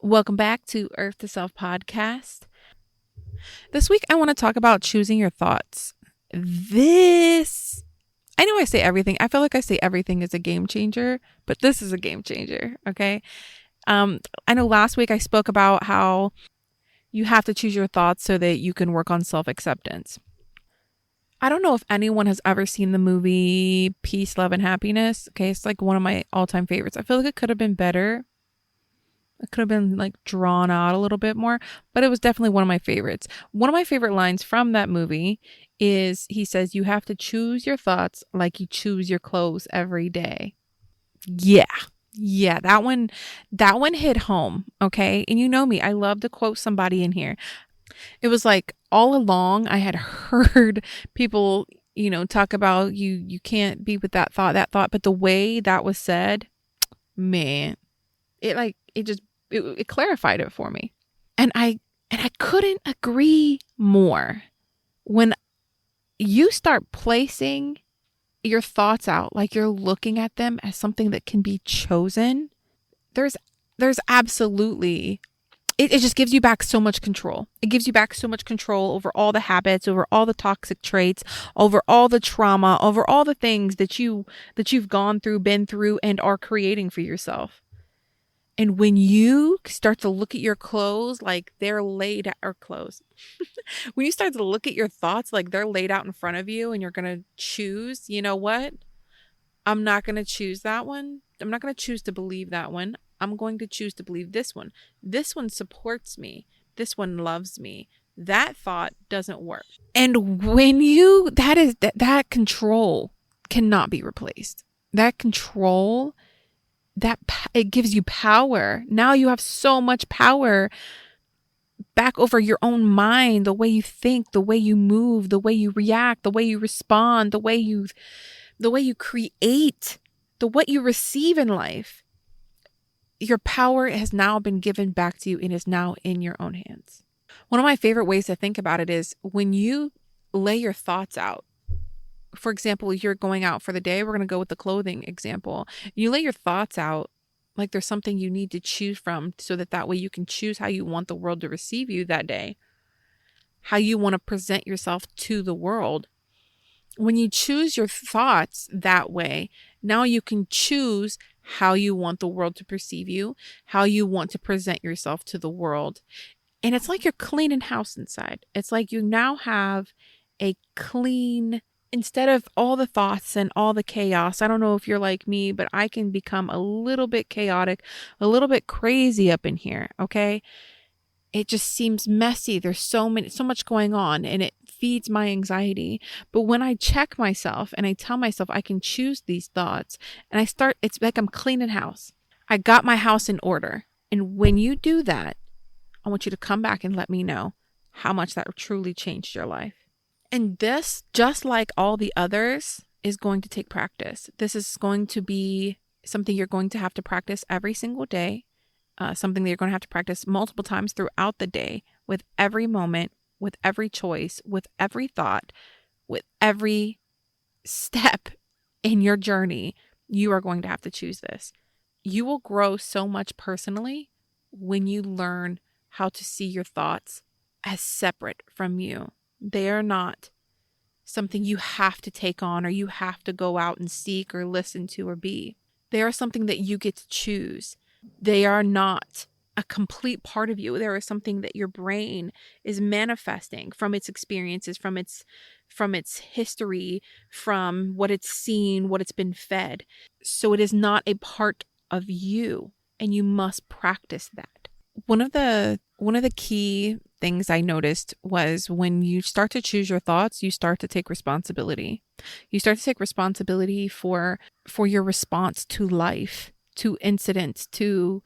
Welcome back to Earth to Self podcast. This week, I want to talk about choosing your thoughts. I know I say everything. I feel like I say everything is a game changer, but this is a game changer. Okay. I know last week I spoke about how you have to choose your thoughts so that you can work on self-acceptance. I don't know if anyone has ever seen the movie Peace, Love, and Happiness. Okay. It's like one of my all-time favorites. I feel like it could have been better. It could have been like drawn out a little bit more, but it was definitely one of my favorites. One of my favorite lines from that movie is he says, "You have to choose your thoughts like you choose your clothes every day." Yeah, that one hit home. Okay. And you know me, I love to quote somebody in here. It was like all along I had heard people, talk about you can't be with that thought, but the way that was said, man, it clarified it for me. And I couldn't agree more. When you start placing your thoughts out, like you're looking at them as something that can be chosen, there's absolutely, it just gives you back so much control. It gives you back so much control over all the habits, over all the toxic traits, over all the trauma, over all the things that you've gone through, been through, and are creating for yourself. And when you start to look at your clothes like they're laid out, or clothes, when you start to look at your thoughts like they're laid out in front of you and you're going to choose, you know what? I'm not going to choose that one. I'm not going to choose to believe that one. I'm going to choose to believe this one. This one supports me. This one loves me. That thought doesn't work. And when that control cannot be replaced. That control, it gives you power. Now you have so much power back over your own mind, the way you think, the way you move, the way you react, the way you respond, the way you create, what you receive in life. Your power has now been given back to you and is now in your own hands. One of my favorite ways to think about it is when you lay your thoughts out. For example, you're going out for the day. We're going to go with the clothing example. You lay your thoughts out like there's something you need to choose from so that way you can choose how you want the world to receive you that day, how you want to present yourself to the world. When you choose your thoughts that way, now you can choose how you want the world to perceive you, how you want to present yourself to the world. And it's like you're cleaning house inside. It's like you now have a clean, instead of all the thoughts and all the chaos. I don't know if you're like me, but I can become a little bit chaotic, a little bit crazy up in here. Okay. It just seems messy. There's so much going on and it feeds my anxiety. But when I check myself and I tell myself I can choose these thoughts and it's like I'm cleaning house. I got my house in order. And when you do that, I want you to come back and let me know how much that truly changed your life. And this, just like all the others, is going to take practice. This is going to be something you're going to have to practice every single day, something that you're going to have to practice multiple times throughout the day, with every moment, with every choice, with every thought, with every step in your journey. You are going to have to choose this. You will grow so much personally when you learn how to see your thoughts as separate from you. They are not something you have to take on or you have to go out and seek or listen to or be. They are something that you get to choose. They are not a complete part of you. There is something that your brain is manifesting from its experiences, from its history, from what it's seen, what it's been fed. So it is not a part of you, and you must practice that. One of the key things I noticed was when you start to choose your thoughts, you start to take responsibility. You start to take responsibility for your response to life, to incidents, to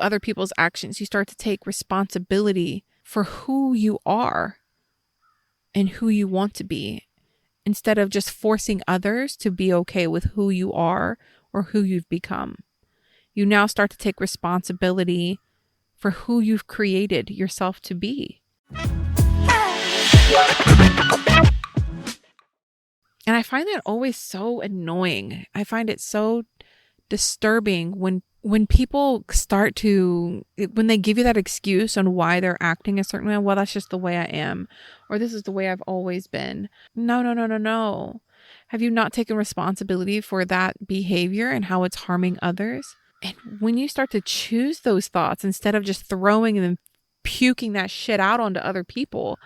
other people's actions. You start to take responsibility for who you are and who you want to be, instead of just forcing others to be okay with who you are or who you've become. You now start to take responsibility for who you've created yourself to be. And I find that always so annoying. I find it so disturbing when people start to, when they give you that excuse on why they're acting a certain way. Well, that's just the way I am, or this is the way I've always been. No, no, no, no, no. Have you not taken responsibility for that behavior and how it's harming others? And when you start to choose those thoughts instead of just throwing them, puking that shit out onto other people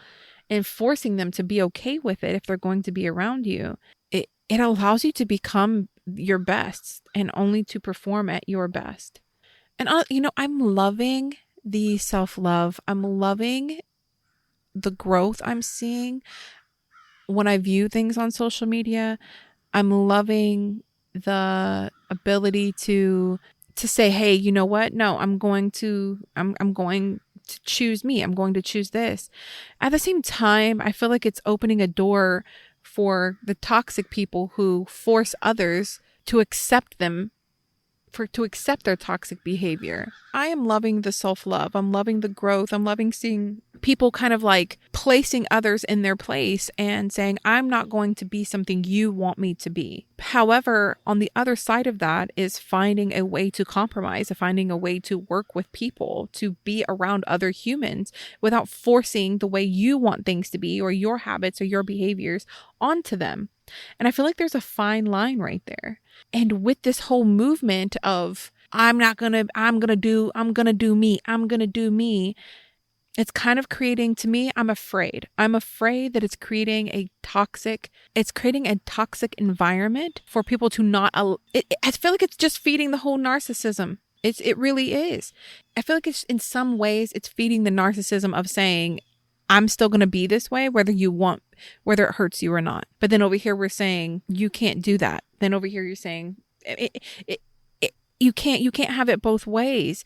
and forcing them to be okay with it if they're going to be around you, it allows you to become your best and only to perform at your best. And I'm loving the self-love. I'm loving the growth I'm seeing when I view things on social media. I'm loving the ability to say, hey, you know what? No, I'm going to choose me. I'm going to choose this. At the same time, I feel like it's opening a door for the toxic people who force others to accept them, to accept their toxic behavior. I am loving the self-love. I'm loving the growth. I'm loving seeing people kind of like placing others in their place and saying, I'm not going to be something you want me to be. However, on the other side of that is finding a way to compromise, finding a way to work with people, to be around other humans without forcing the way you want things to be or your habits or your behaviors onto them. And I feel like there's a fine line right there. And with this whole movement of I'm going to do me, it's kind of creating, to me, I'm afraid that it's creating a toxic environment for people to not, I feel like it's just feeding the whole narcissism. It really is. I feel like it's, in some ways, it's feeding the narcissism of saying, I'm still going to be this way, whether it hurts you or not. But then over here, we're saying you can't do that. Then over here, you're saying you can't have it both ways.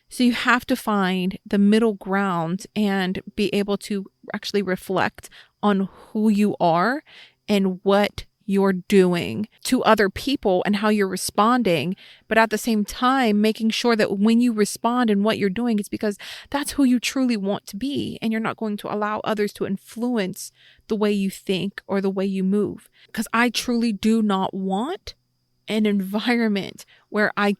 So you have to find the middle ground and be able to actually reflect on who you are and what you're doing to other people and how you're responding. But at the same time, making sure that when you respond and what you're doing, it's because that's who you truly want to be. And you're not going to allow others to influence the way you think or the way you move. Because I truly do not want an environment where I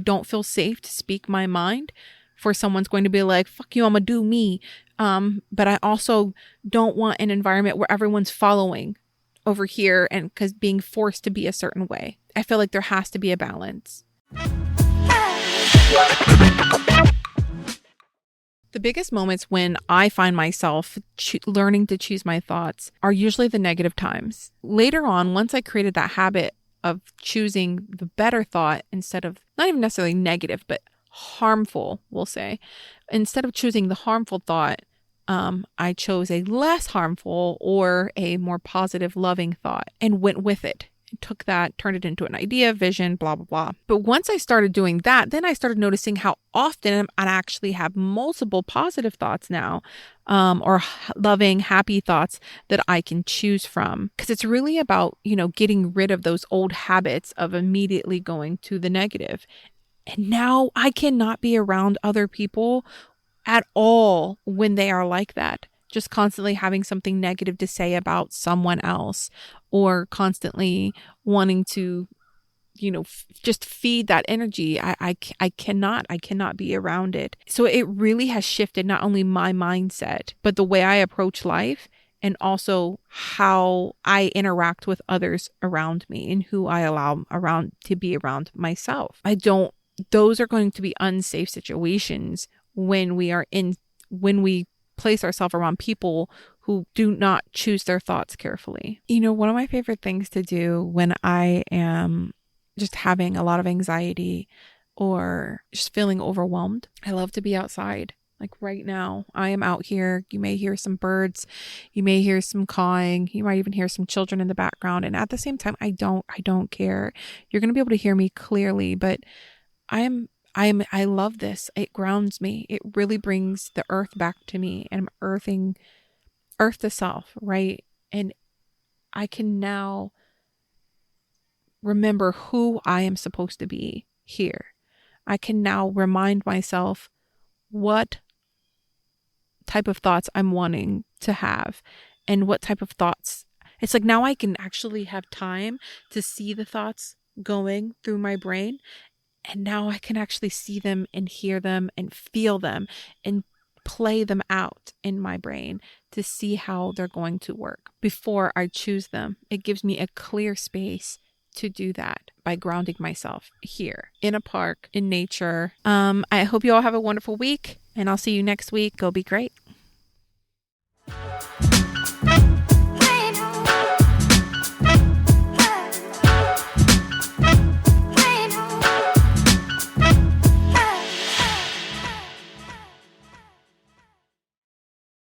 don't feel safe to speak my mind, for someone's going to be like, fuck you, I'm gonna do me. But I also don't want an environment where everyone's following over here and because being forced to be a certain way. I feel like there has to be a balance. The biggest moments when I find myself learning to choose my thoughts are usually the negative times. Later on, once I created that habit of choosing the better thought instead of, not even necessarily negative, but harmful, we'll say. Instead of choosing the harmful thought, I chose a less harmful or a more positive, loving thought and went with it. Took that, turned it into an idea, vision, blah, blah, blah. But once I started doing that, then I started noticing how often I actually have multiple positive thoughts now, or loving, happy thoughts that I can choose from. Because it's really about, getting rid of those old habits of immediately going to the negative. And now I cannot be around other people at all when they are like that. Just constantly having something negative to say about someone else, or constantly wanting to, just feed that energy. I cannot be around it. So it really has shifted not only my mindset, but the way I approach life, and also how I interact with others around me and who I allow around to be around myself. Those are going to be unsafe situations when we place ourselves around people who do not choose their thoughts carefully. One of my favorite things to do when I am just having a lot of anxiety or just feeling overwhelmed, I love to be outside. Like right now, I am out here. You may hear some birds. You may hear some cawing. You might even hear some children in the background. And at the same time, I don't care. You're going to be able to hear me clearly, but I love this. It grounds me. It really brings the earth back to me, and I'm earth to self, right? And I can now remember who I am supposed to be here. I can now remind myself what type of thoughts I'm wanting to have and what type of thoughts. It's like now I can actually have time to see the thoughts going through my brain. And now I can actually see them and hear them and feel them and play them out in my brain to see how they're going to work before I choose them. It gives me a clear space to do that by grounding myself here in a park, in nature. I hope you all have a wonderful week, and I'll see you next week. Go be great.